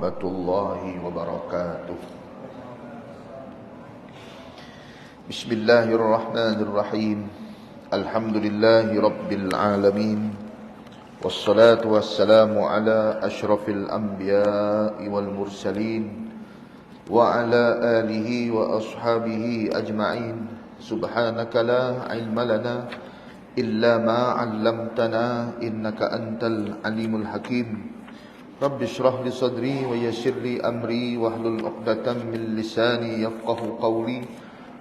warahmatullahi wabarakatuh. Bismillahirrahmanirrahim. Alhamdulillahi rabbil alamin. Wassalatu wassalamu ala asyrafil anbiya'i wal mursalin wa ala alihi wa ashabihi ajma'in. Subhanaka la ilma lana illa ma 'allamtana innaka antal alimul hakim. Rabbi shrah li sadri wa yassir li amri wahlul 'uqdatam min lisani yafqahu qawli.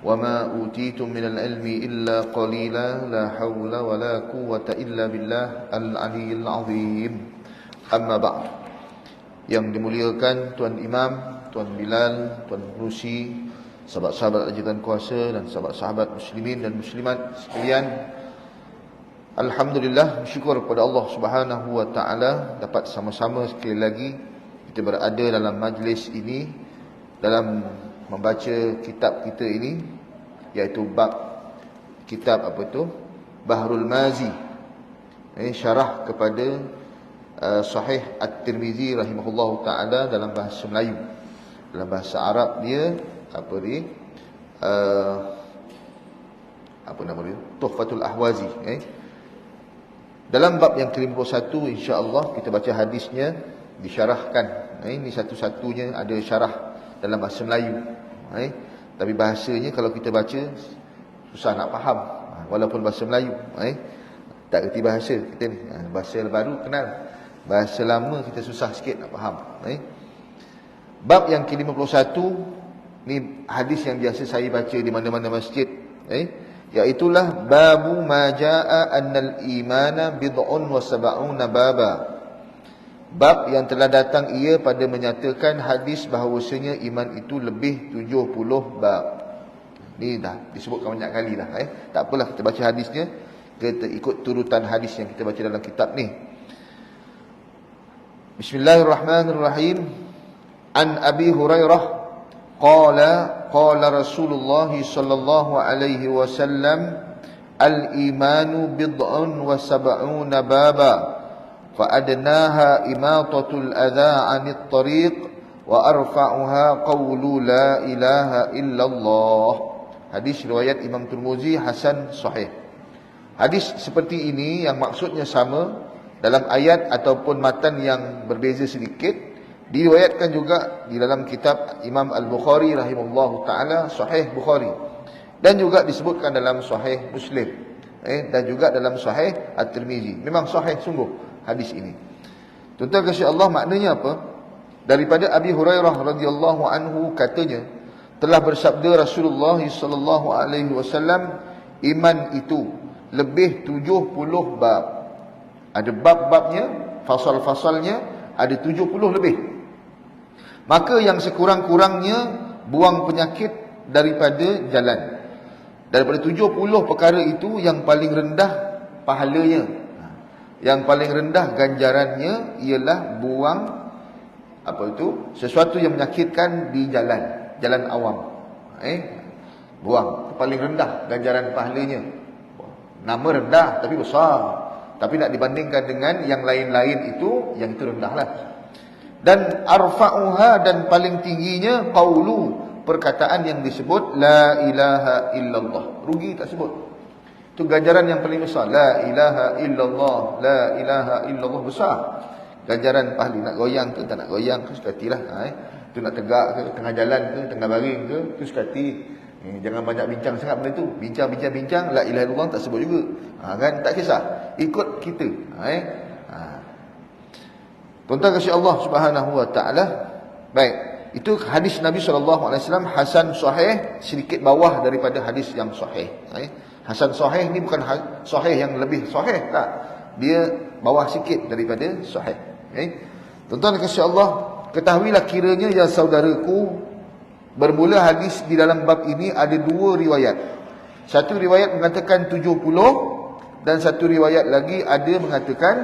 Wa ma utitum minal ilmi illa qalila. La hawla wa la quwwata illa billah al-'aliyyil 'azim. Amma ba'd. Yang dimuliakan Tuan Imam, Tuan Bilal, Tuan Rusi, sahabat-sahabat ajudan kuasa dan sahabat-sahabat muslimin dan muslimat sekalian, alhamdulillah, bersyukur kepada Allah Subhanahu wa taala dapat sama-sama sekali lagi kita berada dalam majlis ini dalam membaca kitab kita ini, iaitu bab kitab Bahrul Mazi, syarah kepada Sahih At-Tirmizi rahimahullahu taala dalam bahasa Melayu. Dalam bahasa Arab dia Tuhfatul Ahwazi. Dalam bab yang ke-51 insya-Allah kita baca hadisnya disyarahkan. Ini satu-satunya ada syarah dalam bahasa Melayu. Tapi bahasanya kalau kita baca susah nak faham, walaupun bahasa Melayu. Tak kerti bahasa kita ni. Bahasa baru kenal, bahasa lama kita susah sikit nak faham. Bab yang ke-51 ni hadis yang biasa saya baca di mana-mana masjid, iaitulah babu ma jaa annal imana bid'un wa sab'una baba. Bab yang telah datang ia pada menyatakan hadis bahawasanya iman itu lebih 70 bab. Ni dah disebutkan banyak kali dah. Tak apalah, kita baca hadisnya, kita ikut turutan hadis yang kita baca dalam kitab ni. Bismillahirrahmanirrahim. An Abi Hurairah qala Rasulullah sallallahu alaihi wasallam al-imanu bid'un wa sab'una baba. فأدناها إماطة الأذى عن الطريق وأرفعها قول لا إله إلا الله. Hadis riwayat Imam Tirmizi hasan sahih. Hadis seperti ini yang maksudnya sama dalam ayat ataupun matan yang berbeza sedikit diriwayatkan juga di dalam kitab Imam Al-Bukhari rahimahullahu taala, Sahih Bukhari, dan juga disebutkan dalam Sahih Muslim, dan juga dalam Sahih At-Tirmizi. Memang sahih sungguh hadis ini. Tuan-tuan kasih Allah, maknanya apa? Daripada Abi Hurairah radhiyallahu anhu katanya, telah bersabda Rasulullah sallallahu alaihi wasallam, iman itu lebih 70 bab. Ada bab-babnya, fasal-fasalnya ada 70 lebih. Maka yang sekurang-kurangnya buang penyakit daripada jalan. Daripada 70 perkara itu, yang paling rendah pahalanya, yang paling rendah ganjarannya ialah buang sesuatu yang menyakitkan di jalan awam. Buang, paling rendah ganjaran pahalanya. Nama rendah tapi besar, tapi nak dibandingkan dengan yang lain-lain itu, yang itu rendahlah. Dan arfa'uha, dan paling tingginya qaulu, perkataan yang disebut la ilaha illallah. Rugi tak sebut. Itu ganjaran yang paling besar. La ilaha illallah, la ilaha illallah, besar ganjaran pahala. Nak goyang ke tak nak goyang ke, sekatilah. Itu nak tegak ke, tengah jalan ke, tengah baring ke, itu sekati. Jangan banyak bincang sangat benda tu. Bincang, la ilaha illallah tak sebut juga. Kan, tak kisah, ikut kita. Tuan-tuan kasih Allah Subhanahu wa taala. Baik, itu hadis Nabi SAW hasan sahih, sedikit bawah daripada hadis yang sahih. Hasan sahih ni bukan sahih yang lebih sahih, tak. Dia bawah sikit daripada sahih. Tuan-tuan kasih Allah, ketahuilah kiranya ya saudaraku, bermula hadis di dalam bab ini ada dua riwayat. Satu riwayat mengatakan 70, dan satu riwayat lagi ada mengatakan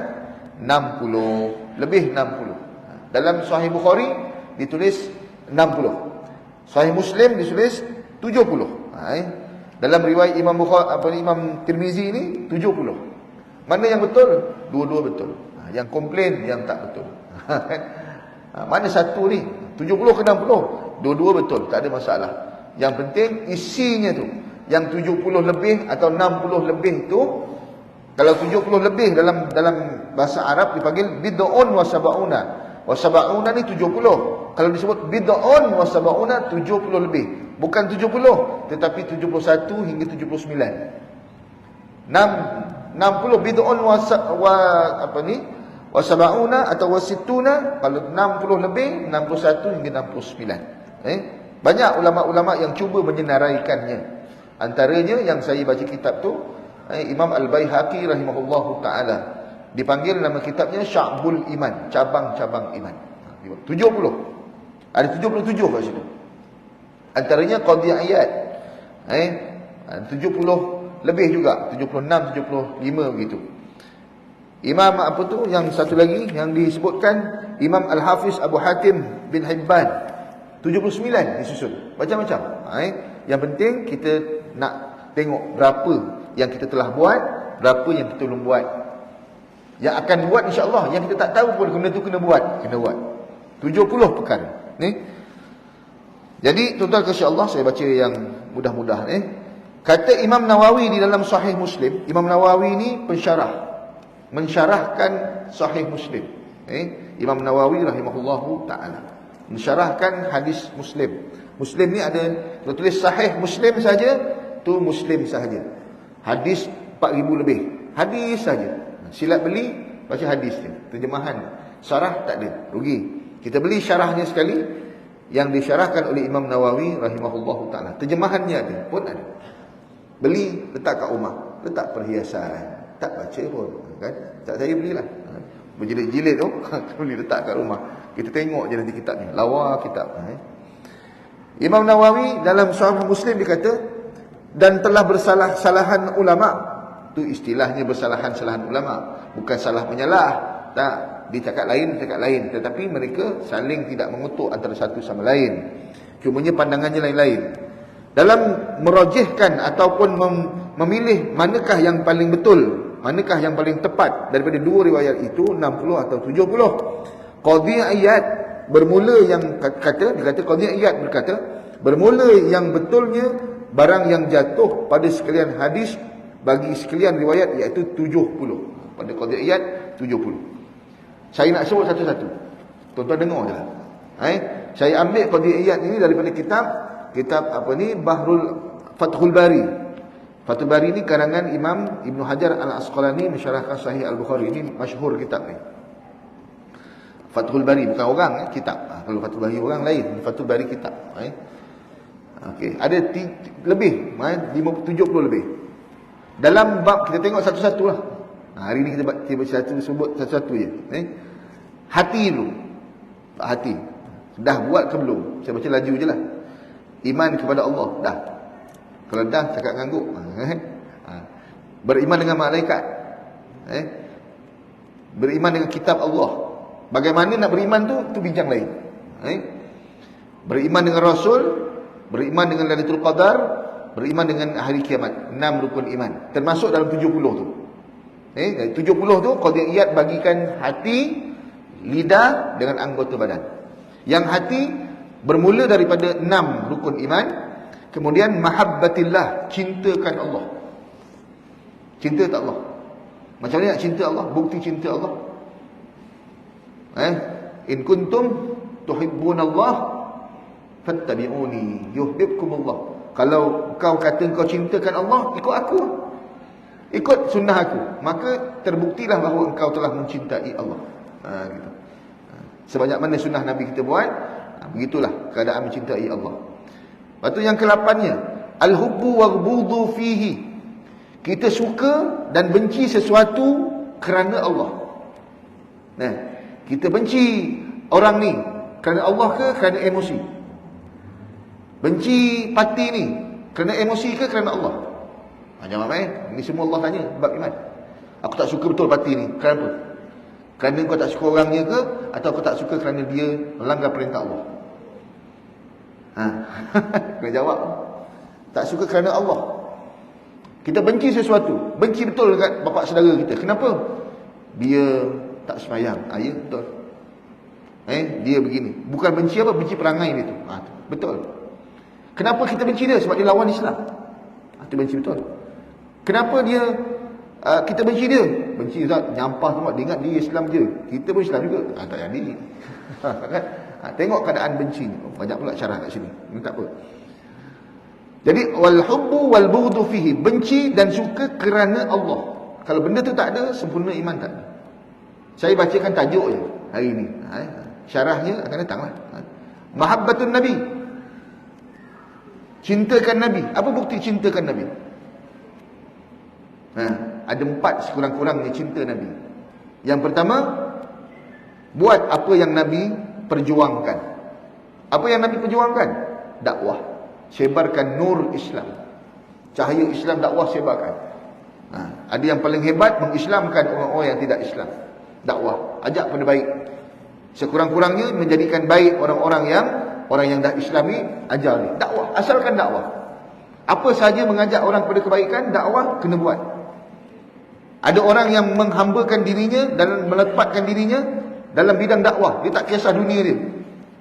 60, lebih 60. Dalam Sahih Bukhari ditulis 60, Sahih Muslim ditulis 70. Dalam riwayat Imam Bukhari, Imam Tirmizi ini 70. Mana yang betul? Dua-dua betul. Yang komplain yang tak betul. Mana satu ni? 70 ke 60? Dua-dua betul, tak ada masalah. Yang penting isinya tu. Yang 70 lebih atau 60 lebih tu, kalau 70 lebih dalam bahasa Arab dipanggil bid'un wa sab'una. Wa sab'una ni 70. Kalau disebut bid'un wa sab'una 70 lebih. Bukan 70, tetapi 71 hingga 79. 60 bid'un wa sab'una atau wa sittuna, kalau 60 lebih 61 hingga 69. Banyak ulama-ulama yang cuba menyenaraikannya. Antaranya yang saya baca kitab tu, Imam Al-Baihaqi rahimahullahu ta'ala, dipanggil nama kitabnya Sya'bul Iman, cabang-cabang iman. 70. Ada 77 kat situ. Antaranya qadhiyat. 70 lebih juga, 76, 75 begitu. Imam apa tu yang satu lagi yang disebutkan, Imam Al-Hafiz Abu Hatim bin Hibban, 79 disusun. Macam-macam. Yang penting kita nak tengok berapa yang kita telah buat, berapa yang kita belum buat. Yang akan buat insya-Allah, yang kita tak tahu pun benda tu kena buat. 70 perkara. Jadi tuan-tuan kasih Allah, saya baca yang mudah-mudah. Kata Imam Nawawi di dalam Sahih Muslim, Imam Nawawi ni pensyarah, mensyarahkan Sahih Muslim. Imam Nawawi rahimahullahu ta'ala mensyarahkan hadis Muslim. Muslim ni ada, kalau tulis Sahih Muslim saja, tu Muslim sahaja. Hadis 4,000 lebih. Hadis saja. Silat beli, baca hadis dia. Terjemahan, syarah tak ada, rugi. Kita beli syarahnya sekali, yang disyarahkan oleh Imam Nawawi rahimahullahu ta'ala. Terjemahannya ada, pun ada. Beli, letak kat rumah, letak perhiasan. Tak baca pun, kan? Tak, saya belilah. Berjilid-jilid tu, boleh letak kat rumah. Kita tengok je nanti kitab ni. Lawa kitab. Imam Nawawi dalam Sahih Muslim dia kata, dan telah bersalah-salahan ulama. Tu istilahnya bersalahan-salahan ulama. Bukan salah menyalah. Tak. Dia cakap lain, cakap lain. Tetapi mereka saling tidak mengutuk antara satu sama lain. Cumanya pandangannya lain-lain. Dalam merajihkan ataupun memilih manakah yang paling betul, manakah yang paling tepat daripada dua riwayat itu, 60 atau 70. Qadhiyat bermula yang kata, dia kata Qadhiyat berkata, bermula yang betulnya barang yang jatuh pada sekalian hadis bagi sekalian riwayat, iaitu 70. Pada Qadhiyat 70. Saya nak sebut satu-satu. Tuan-tuan dengar je lah. Saya ambil Qadhiyat ini daripada kitab apa ni, Fathul Bari. Fathul Bari ni karangan Imam Ibn Hajar Al-Asqalani mensyarahkan Sahih Al-Bukhari. Ini masyhur kitab ni. Fathul Bari bukan orang, kitab. Kalau Fathul Bari orang lain, Fathul Bari kitab. Okey, ada lebih, 70 lebih. Dalam bab, kita tengok satu-satu lah. Hari ni kita sebut satu-satu je. Hati dulu. Hati. Dah buat ke belum? Saya baca laju je lah. Iman kepada Allah, dah. Kalau dah, cakap ngangguk. Beriman dengan malaikat. Beriman dengan kitab Allah. Bagaimana nak beriman tu bincang lain. Beriman dengan Rasul, beriman dengan Lailatul Qadar, beriman dengan hari kiamat. 6 rukun iman. Termasuk dalam 70 tu. 70 tu qadhiyat bagikan hati, lidah dengan anggota badan. Yang hati bermula daripada 6 rukun iman. Kemudian mahabbatillah, cintakan Allah. Cinta tak Allah? Macam mana nak cinta Allah? Bukti cinta Allah. In kuntum tuhibbunallah fattabi'uni yuhibbukumullah. Kalau kau kata kau cintakan Allah, ikut aku. Ikut sunnah aku. Maka terbuktilah bahawa engkau telah mencintai Allah. Gitu. Sebanyak mana sunnah Nabi kita buat, begitulah keadaan mencintai Allah. Lepas tu yang ke-8-nya, al-hubbu waghbudhu fihi. Kita suka dan benci sesuatu kerana Allah. Kita benci orang ni kerana Allah ke kerana emosi? Benci parti ni kerana emosi ke kerana Allah? Jawab ini semua Allah tanya bab iman. Aku tak suka betul parti ni, kenapa? Kerana kau tak suka orangnya ke, atau kau tak suka kerana dia melanggar perintah Allah? Kena jawab. Tak suka kerana Allah. Kita benci sesuatu, benci betul dekat bapa saudara kita. Kenapa? Dia tak sembahyang. Ya, betul. Dia begini. Bukan benci apa? Benci perangai dia tu. Betul. Kenapa kita benci dia? Sebab dia lawan Islam. Itu benci betul. Kenapa kita benci dia? Benci Ustaz, nyampah tu, dia ingat dia Islam je. Kita pun Islam juga. Tak jadi. Kan? Tengok keadaan benci ni. Banyak pula syarah kat sini. Ini tak apa. Jadi wal hubbu wal bughdu fihi, benci dan suka kerana Allah. Kalau benda tu tak ada, sempurna iman tak ada. Saya bacakan tajuk je hari ni. Syarahnya akan datanglah. Mahabbatun Nabi. Cintakan Nabi. Apa bukti cintakan Nabi? Ada 4 sekurang-kurangnya cinta Nabi. Yang pertama, buat apa yang Nabi perjuangkan. Apa yang Nabi perjuangkan? Dakwah. Sebarkan nur Islam. Cahaya Islam, dakwah sebarkan. Ada yang paling hebat, mengislamkan orang-orang yang tidak Islam. Dakwah. Ajak pada baik. Sekurang-kurangnya menjadikan baik orang yang dah Islami, ajar ni. Dakwah. Asalkan dakwah. Apa sahaja mengajak orang pada kebaikan, dakwah kena buat. Ada orang yang menghambakan dirinya dan melepaskan dirinya dalam bidang dakwah. Dia tak kisah dunia dia.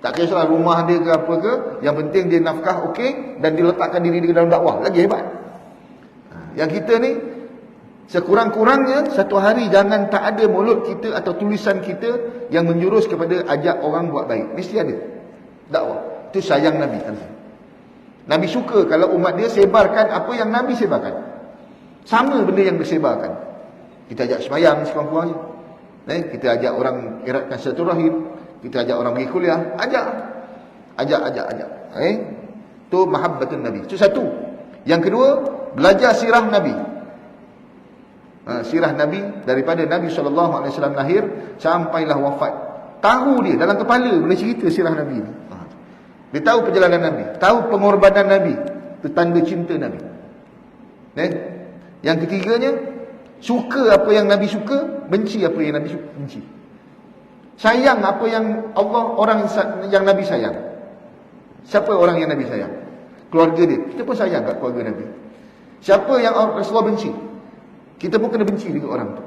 Tak kisah rumah dia ke apa ke. Yang penting dia nafkah okey dan diletakkan diri dia dalam dakwah. Lagi hebat. Yang kita ni, sekurang-kurangnya satu hari jangan tak ada mulut kita atau tulisan kita yang menjurus kepada ajak orang buat baik. Mesti ada. Dakwah. Itu sayang Nabi. Nabi suka kalau umat dia sebarkan apa yang Nabi sebarkan. Sama benda yang disebarkan. Kita ajak semayang sekurang-kurangnya. Kita ajak orang eratkan silaturahim. Kita ajak orang pergi kuliah. Ajak. Itu mahabbatun Nabi. Itu satu. Yang kedua, belajar sirah Nabi. Sirah Nabi daripada Nabi SAW lahir sampailah wafat. Tahu dia dalam kepala boleh cerita sirah Nabi ni. Dia tahu perjalanan Nabi, tahu pengorbanan Nabi. Itu tanda cinta Nabi. Yang ketiganya, suka apa yang Nabi suka, benci apa yang Nabi suka, benci. Sayang apa yang orang yang Nabi sayang. Siapa orang yang Nabi sayang? Keluarga dia. Kita pun sayang kat keluarga Nabi. Siapa yang Rasulullah benci? Kita pun kena benci dengan orang tu.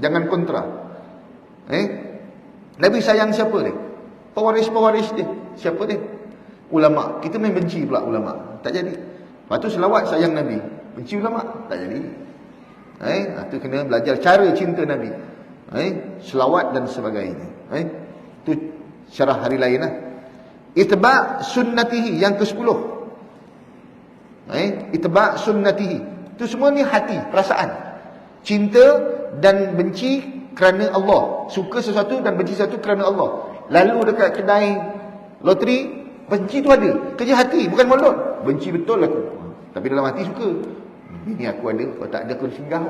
Jangan kontra. Nabi sayang siapa dia? Pewaris-pewaris dia. Siapa dia? Ulama. Kita main benci pula ulama. Tak jadi. Lepas tu selawat sayang Nabi. Benci ulama. Tak jadi. Itu kena belajar cara cinta Nabi. Selawat dan sebagainya. Itu syarah hari lain lah. Itba' sunnatihi. Yang ke-10. Itba' sunnatihi. Itu semua ni hati, perasaan. Cinta dan benci kerana Allah. Suka sesuatu dan benci sesuatu kerana Allah. Lalu dekat kedai loteri, benci tu ada. Kerja hati, bukan mulut. Benci betul aku. Tapi dalam hati suka. Ini aku ada, kalau tak ada aku singgah.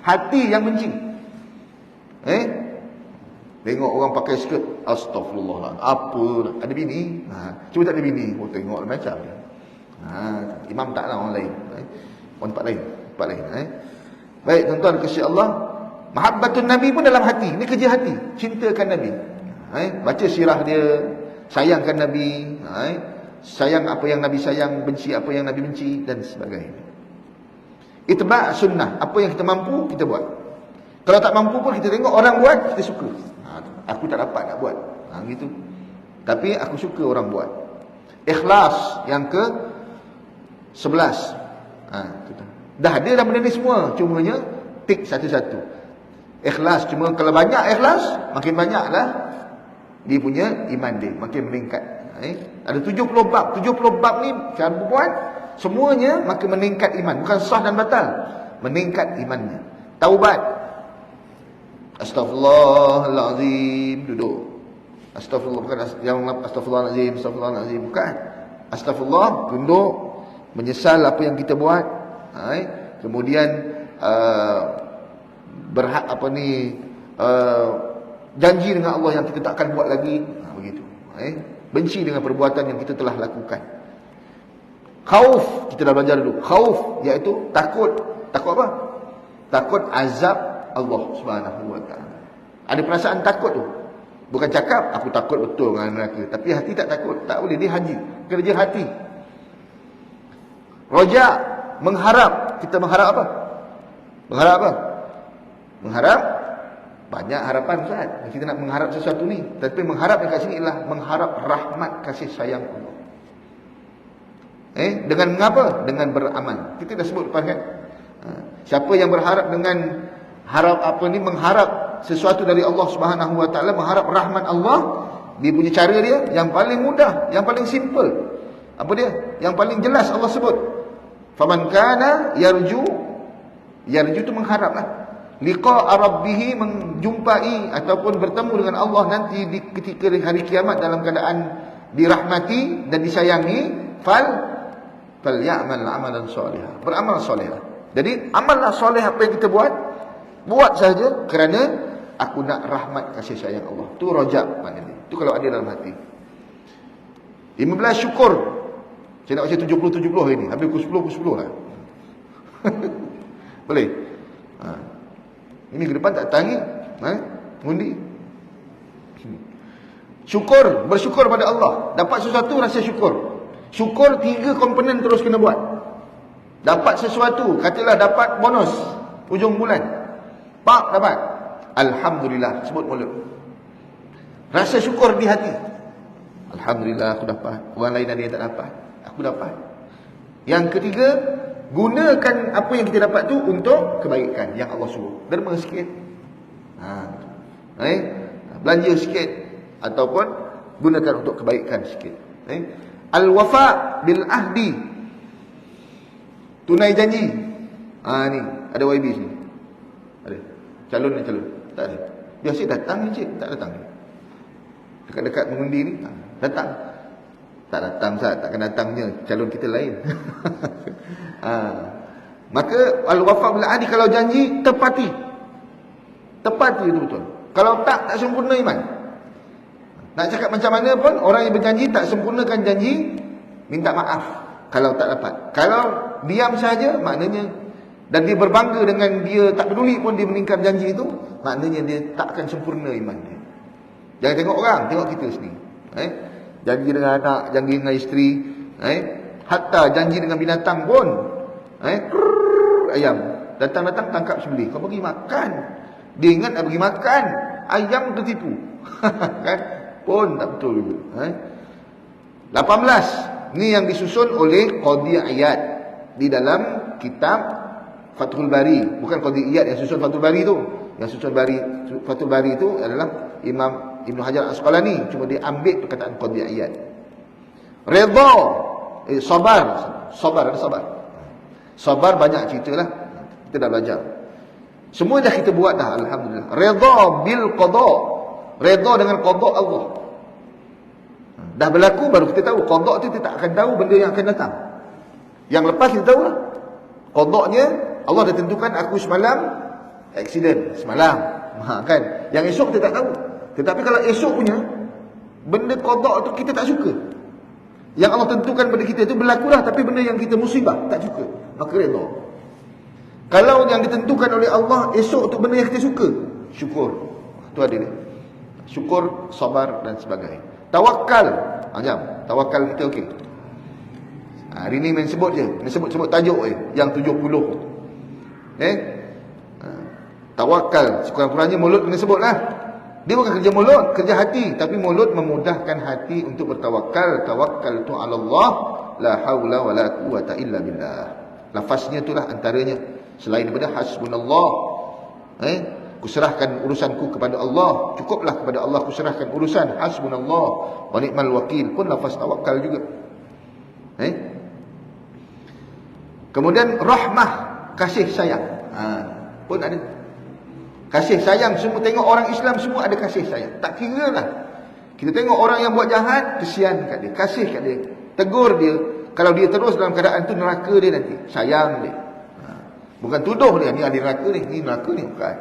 Hati yang benci. Tengok orang pakai skirt, astagfirullah. Apa? Ada bini? Cuba tak ada bini. Tengok macam ni. Imam taklah orang lain. Orang tempat lain. Baik, tuan-tuan kasih Allah. Mahabbatun Nabi pun dalam hati. Ini kerja hati. Cintakan Nabi. Baca sirah dia. Sayangkan Nabi. Sayang apa yang Nabi sayang. Benci apa yang Nabi benci. Dan sebagainya. Itba' sunnah. Apa yang kita mampu, kita buat. Kalau tak mampu pun kita tengok orang buat, kita suka. Aku tak dapat nak buat. Gitu. Tapi aku suka orang buat. Ikhlas. Yang ke 11. Dah ada dah benda ni semua. Cumanya tik satu-satu. Ikhlas. Cuma kalau banyak ikhlas, makin banyaklah dia punya iman dia. Makin meningkat. Ada 70 bab. 70 bab ni cara buat. Semuanya makin meningkat iman. Bukan sah dan batal. Meningkat imannya. Taubat. Astaghfirullahalazim. Duduk. Astagfirullah. Bukan astagfirullahalazim. Bukan. Astagfirullah. Tunduk. Menyesal apa yang kita buat. Kemudian janji dengan Allah yang kita tak akan buat lagi. Begitu. Benci dengan perbuatan yang kita telah lakukan. Khauf, kita dah belajar dulu. Khauf iaitu takut. Takut apa? Takut azab Allah Subhanahu wa taala. Ada perasaan takut tu. Bukan cakap aku takut betul dengan neraka, tapi hati tak takut. Tak boleh, dia haji. Kerja hati. Roja, mengharap. Kita mengharap apa? Mengharap apa? Mengharap Banyak harapan Ustaz. Kita nak mengharap sesuatu ni. Tapi mengharap dekat sini ialah mengharap rahmat kasih sayang Allah. Dengan mengapa? Dengan beramal. Kita dah sebut lepas kan. Siapa yang berharap dengan mengharap sesuatu dari Allah Subhanahu Wa Taala, mengharap rahmat Allah, dia punya cara dia yang paling mudah, yang paling simple. Apa dia? Yang paling jelas Allah sebut. Faman kana yarju tu mengharaplah. Liqa'a rabbih, menjumpai ataupun bertemu dengan Allah nanti di ketika hari kiamat dalam keadaan dirahmati dan disayangi, ya'mal amalan solihah. Beramal solihah. Jadi amallah soleh apa yang kita buat saja kerana aku nak rahmat kasih sayang Allah. Tu rajab maknanya. Tu kalau ada dalam hati. 15 syukur. Saya nak baca 70 ini. Habis pukul 10 lah. Boleh? Ini ke depan tak tangi. Undi. Syukur, bersyukur pada Allah. Dapat sesuatu rasa syukur. Syukur 3 komponen terus kena buat. Dapat sesuatu, katalah dapat bonus hujung bulan. Pak dapat. Alhamdulillah, sebut mulut. Rasa syukur di hati. Alhamdulillah aku dapat. Orang lain ada yang tak dapat. Aku dapat. Yang ketiga, gunakan apa yang kita dapat tu untuk kebaikan yang Allah suruh. Derma sikit. Belanja sikit ataupun gunakan untuk kebaikan sikit. Al-wafa bil ahdi. Tunai janji. Ni ada YB sini. Ada. Calon. Tak ada. Biasa datang je, tak datang. Dekat-dekat mengundi ni datang. Tak datang Ustaz, takkan datangnya calon kita lain. Maka al-wafa bil ahdi, kalau janji tepati. Tepati itu betul. Kalau tak sempurna iman. Nak cakap macam mana pun, orang yang berjanji tak sempurnakan janji, minta maaf kalau tak dapat. Kalau diam saja, maknanya, dan dia berbangga dengan dia tak peduli pun dia meningkar janji itu, maknanya dia tak akan sempurna iman dia. Jangan tengok orang, tengok kita sendiri. Janji dengan anak, janji dengan isteri, hatta janji dengan binatang pun. Ayam datang tangkap sembelih, kau bagi makan. Dia ingat nak bagi makan, ayam tertipu. Kan? Pun tak betul juga. 18 ni yang disusun oleh Qadhi Iyad di dalam kitab Fathul Bari. Bukan Qadhi Iyad yang susun Fathul Bari tu. Yang susun Fathul Bari itu adalah Imam Ibn Hajar Asqalani. Cuma dia ambil perkataan Qadhi Iyad. Redha, sabar. Ada sabar. Sabar banyak cerita lah. Kita dah belajar. Semua dah kita buat dah, alhamdulillah. Redha bil qada. Redha dengan qada Allah. Dah berlaku baru kita tahu. Qada tu kita tak akan tahu benda yang akan datang. Yang lepas kita tahu lah. Qadanya Allah dah tentukan aku semalam accident semalam. Kan? Yang esok kita tak tahu. Tetapi kalau esok punya benda qada tu kita tak suka. Yang Allah tentukan pada kita itu berlaku lah, tapi benda yang kita musibah tak suka, maka redha. Kalau yang ditentukan oleh Allah esok tu benda yang kita suka, syukur. Tu ada dia. Syukur, sabar dan sebagainya. Tawakal. Jam. Tawakal kita okey. Hari ni main sebut je. Main sebut tajuk je. Yang 70. Tawakal. Sekurang-kurangnya mulut kena sebut lah. Dia bukan kerja mulut, kerja hati. Tapi mulut memudahkan hati untuk bertawakal. Tawakal tu ala Allah. La hawla wa la quwata illa billah. Lafaznya itulah antaranya. Selain daripada hasbunallah. Kuserahkan urusanku kepada Allah. Cukuplah kepada Allah kuserahkan urusan. Hasbunallah wa ni'mal wakil pun lafaz tawakal juga. Kemudian rahmah, kasih sayang. Pun ada. Kasih sayang, semua tengok orang Islam semua ada kasih sayang. Tak kira lah. Kita tengok orang yang buat jahat, kesian kat dia, kasih kat dia, tegur dia. Kalau dia terus dalam keadaan tu, neraka dia nanti. Sayang dia. Bukan tuduh dia, ni ada neraka ni neraka ni, bukan.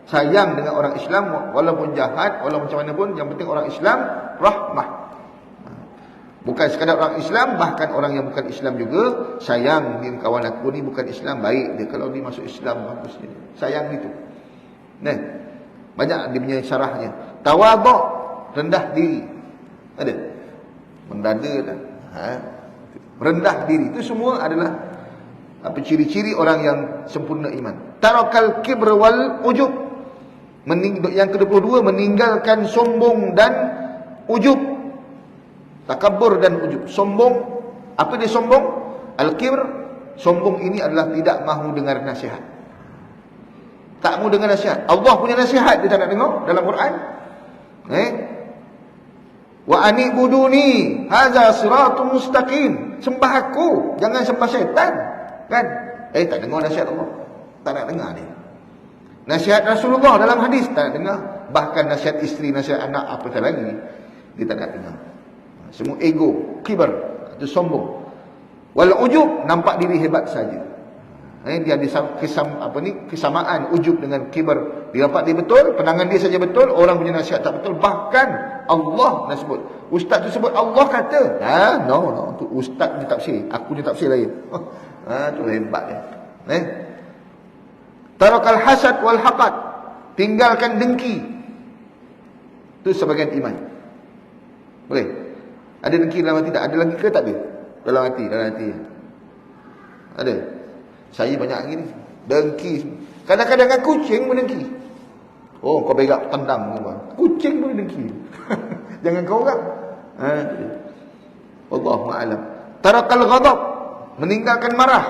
Sayang dengan orang Islam, walaupun jahat, walaupun macam mana pun, yang penting orang Islam, rahmah. Bukan sekadar orang Islam, bahkan orang yang bukan Islam juga, sayang, ni kawan aku ni bukan Islam, baik dia. Kalau dia masuk Islam, bagusnya. Sayang itu. Banyak dia punya syarahnya. Tawaduk, rendah diri. Ada? Mendada lah. Rendah diri. Itu semua adalah ciri-ciri orang yang sempurna iman. Tarakal kibr wal ujub. Yang ke-22, meninggalkan sombong dan ujub. Takabur dan ujub. Sombong, apa dia sombong? Al-kibr, sombong ini adalah tidak mahu dengar nasihat. Tak mahu dengar nasihat. Allah punya nasihat dia tak nak dengar dalam Quran. Wa anibuduni hadza siratul mustaqim. Sembah aku, jangan sembah syaitan. Kan? Tak dengar nasihat Allah. Tak nak dengar dia. Nasihat Rasulullah dalam hadis tak nak dengar. Bahkan nasihat isteri, nasihat anak, apatah lagi dia tak nak dengar. Semua ego, kibar, itu sombong. Wal ujub, nampak diri hebat saja. Dia ada kesamaan ujub dengan kibar. Dia dapat dia betul, pandangan dia saja betul, orang punya nasihat tak betul. Bahkan Allah nak sebut. Ustaz tu sebut Allah kata. No, tu ustaz dia tafsir. Aku dia tafsir lain. Tu hebat dia. Tarakal hasad wal haqad, tinggalkan dengki. Itu sebagian iman. Boleh? Ada dengki dalam hati tak? Ada lagi ke tak ada? Dalam hati. Ada. Saya banyak lagi ni. Dengki. Kadang-kadang kan kucing pun dengki. Oh, kau begak tendang kau. Kucing pun dengki. Jangan kau orang. Wallahu a'lam. Tarakal ghadab, meninggalkan marah.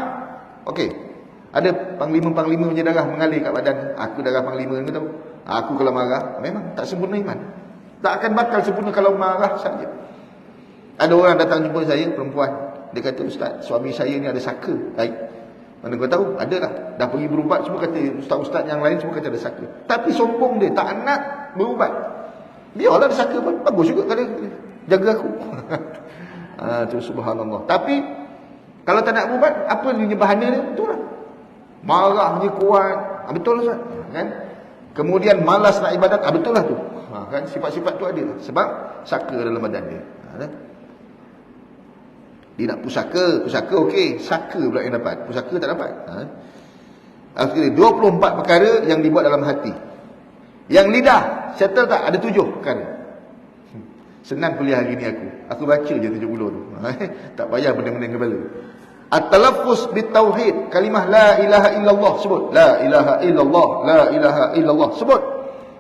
Okey. Ada panglima-panglima punya darah mengalir kat badan. Aku darah panglima ni tahu. Aku kalau marah, memang tak sempurna iman. Tak akan bakal sempurna kalau marah saja. Ada orang datang jumpa saya, perempuan. Dia kata, Ustaz, suami saya ni ada saka. Baik. Mana kau tahu? Ada lah. Dah pergi berubat, semua kata, ustaz-ustaz yang lain semua kata ada saka. Tapi sombong dia, tak nak berubat. Biarlah ada saka pun. Bagus juga kalau jaga aku. Tu subhanallah. Tapi, kalau tak nak berubat, apa dia bahana dia? Betul lah. Marahnya kuat. Betul lah Ustaz. Kan? Kemudian malas nak ibadat. Betul lah tu. Kan? Sifat-sifat tu ada lah. Sebab saka dalam badan dia. Dia nak pusaka. Pusaka okey. Saka pula yang dapat. Pusaka tak dapat. 24 perkara yang dibuat dalam hati. Yang lidah, settle tak? Ada 7 perkara. Senang kuliah hari ni aku. Aku baca je 70 tu. Tak payah benda-benda kepala. At-talaffuz bitauhid, kalimah la ilaha illallah, sebut la ilaha illallah, la ilaha illallah, sebut.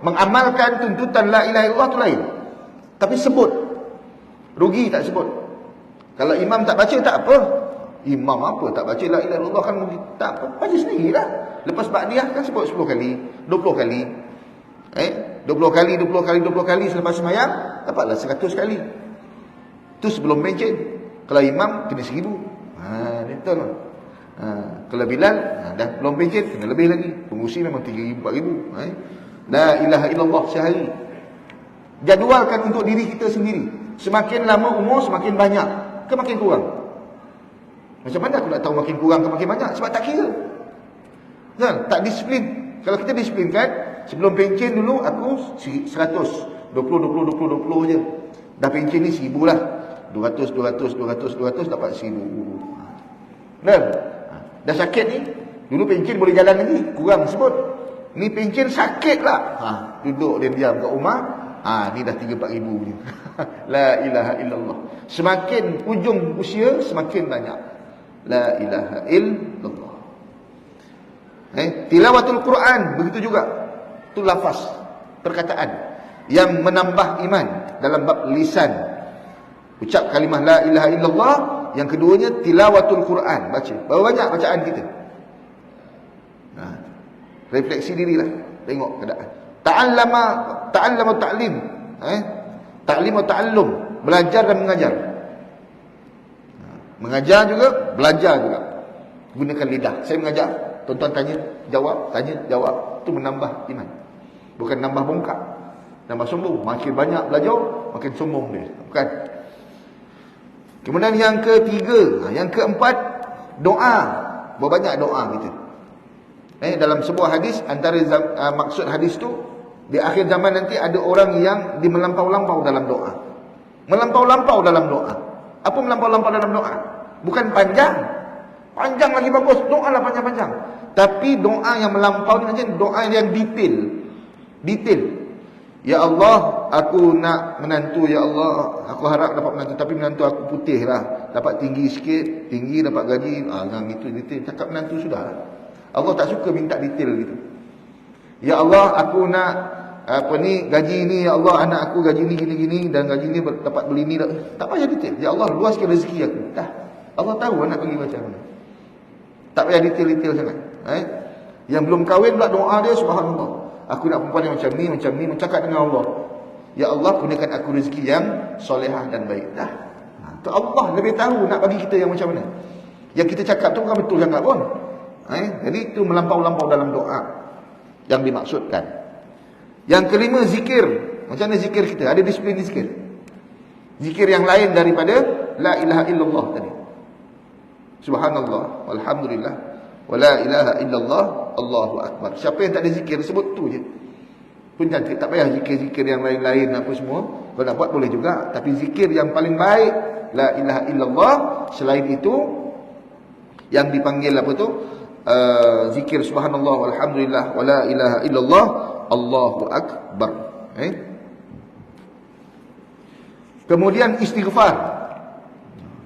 Mengamalkan tuntutan la ilaha illallah tu lain. Tapi sebut. Rugi tak sebut. Kalau imam tak baca tak apa. Imam apa tak baca la ilaha illallah kan tak apa. Baca sendirilah. Lepas ba'diyah kan sebut 10 kali, 20 kali. 20 kali selepas sembahyang dapatlah 100 kali. Tu sebelum pencen. Kalau imam kena 1000. Betul lah. Kalau Bilal dah belum pencet, kena lebih lagi. Pengusi memang 3,000, 4,000. La ilaha illallah sehari. Jadualkan untuk diri kita sendiri. Semakin lama umur, semakin banyak ke makin kurang? Macam mana aku nak tahu makin kurang ke makin banyak? Sebab tak kira. Tak disiplin. Kalau kita disiplinkan, sebelum pencen dulu aku 100, 20 je. Dah pencen ni 1000 lah. 200 dapat 1000. Dah sakit ni, dulu pencen boleh jalan lagi, kurang sebut. Ni pencen sakit lah. Duduk diam kat rumah. Ni dah 3-4 ribu ni. La ilaha illallah. Semakin ujung usia, semakin banyak la ilaha illallah. Tilawatul Quran begitu juga. Itu lafaz, perkataan yang menambah iman dalam bab lisan. Ucap kalimah la ilaha illallah. Yang keduanya tilawatul Quran, baca. Berapa banyak bacaan kita? Refleksi dirilah, tengok keadaan. Ta'allama ta'lim. Ta'lim wa ta'allum, belajar dan mengajar. Mengajar juga, belajar juga. Gunakan lidah. Saya mengajar, tuan-tuan tanya, jawab. Itu menambah iman. Bukan nambah bongkak, nambah sombong. Makin banyak belajar, makin sombong dia. Bukan. Kemudian yang ketiga, yang keempat, doa. Berbanyak doa kita. Dalam sebuah hadis, antara maksud hadis tu, di akhir zaman nanti ada orang yang melampau-lampau dalam doa. Melampau-lampau dalam doa. Apa melampau-lampau dalam doa? Bukan panjang. Panjang lagi bagus, doa lah panjang-panjang. Tapi doa yang melampau ni macam doa yang detail. Ya Allah, aku nak menantu, ya Allah, aku harap dapat menantu, tapi menantu aku putih lah, dapat tinggi sikit, tinggi dapat gaji, yang itu detail. Cakap menantu sudah lah. Allah tak suka minta detail gitu. Ya Allah, aku nak gaji ni, ya Allah, anak aku gaji ni gini-gini dan gaji ni dapat beli ni. Tak payah detail. Ya Allah, luaskan rezeki aku. Dah. Allah tahu nak bagi macam mana. Tak payah detail-detail sangat. Yang belum kahwin pula doa dia, subhanallah. Aku nak perempuan yang macam ni, mencakap dengan Allah. Ya Allah, kurniakan aku rezeki yang solehah dan baik. Dah. Tu Allah lebih tahu nak bagi kita yang macam mana. Yang kita cakap tu bukan betul sangat pun. Jadi itu melampau-lampau dalam doa yang dimaksudkan. Yang kelima, zikir. Macam mana zikir kita? Ada disiplin zikir. Zikir yang lain daripada la ilaha illallah tadi. Subhanallah, walhamdulillah, wa la ilaha illallah, Allahu akbar. Siapa yang tak ada zikir, sebut tu je. Pun cantik, tak payah zikir-zikir yang lain-lain apa semua. Kalau nak buat boleh juga, tapi zikir yang paling baik la ilaha illallah. Selain itu yang dipanggil apa tu? Zikir subhanallah walhamdulillah wa la ilaha illallah, Allahu akbar. Kemudian istighfar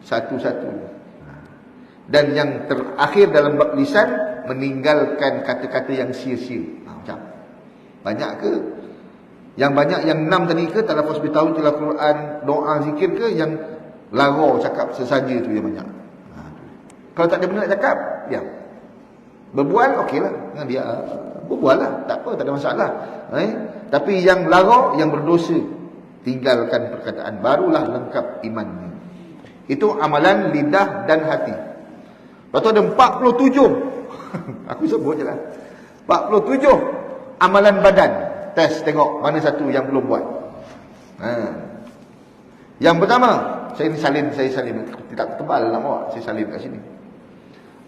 satu-satu. Dan yang terakhir dalam bab lisan, meninggalkan kata-kata yang sia-sia. Macam banyak ke? Yang banyak yang 6 tadi ke? Talafuz bitawil, tilawah Quran, doa, zikir ke? Yang larau cakap sesaja tu yang banyak. Kalau tak ada benda nak cakap, diam. Berbual, okeylah. Dengan dia berbual lah, tak apa, tak ada masalah. Tapi yang larau, yang berdosa, tinggalkan perkataan, barulah lengkap imannya. Itu amalan lidah dan hati. Lepas tu ada 47. Aku sebut je lah. 47 amalan badan. Test tengok mana satu yang belum buat. Yang pertama, saya salin. Tidak tebal nak bawa, saya salin kat sini.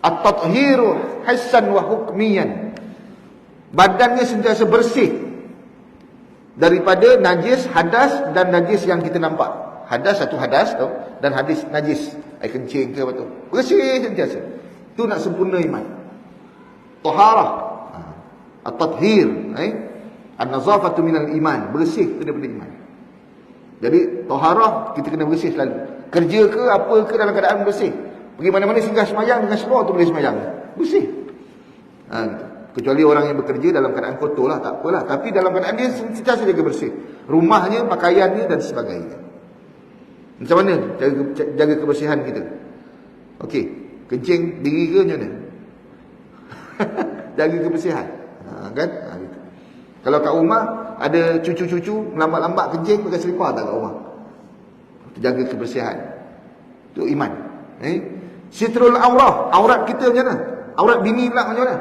At-tathiru hissan wa hukmiyan. Badannya sentiasa bersih daripada najis, hadas dan najis yang kita nampak. Hadas, satu hadas tau, dan hadis najis, air kencing ke apa tu. Bersih sentiasa. Itu nak sempurna iman. Taharah. At-tathhir, an-nazafatu minal iman, bersih itu daripada iman. Jadi taharah kita kena bersih selalu. Kerja ke apa ke dalam keadaan bersih. Pergi mana-mana singgah semayang dengan seluar tu boleh semayang. Bersih. Gitu. Kecuali orang yang bekerja dalam keadaan kotor lah, tak apalah. Tapi dalam keadaan dia sentiasa jaga bersih. Rumahnya, pakaiannya dan sebagainya. Macam mana jaga kebersihan kita? Okey, kencing diri ke macam mana? Jaga kebersihan. Kan? Gitu. Kalau kat rumah ada cucu-cucu lambat-lambat kencing pakai selipar tak kat rumah? Jaga kebersihan. Itu iman. Sitrul aurah, aurat kita macam mana? Aurat bini pula macam mana?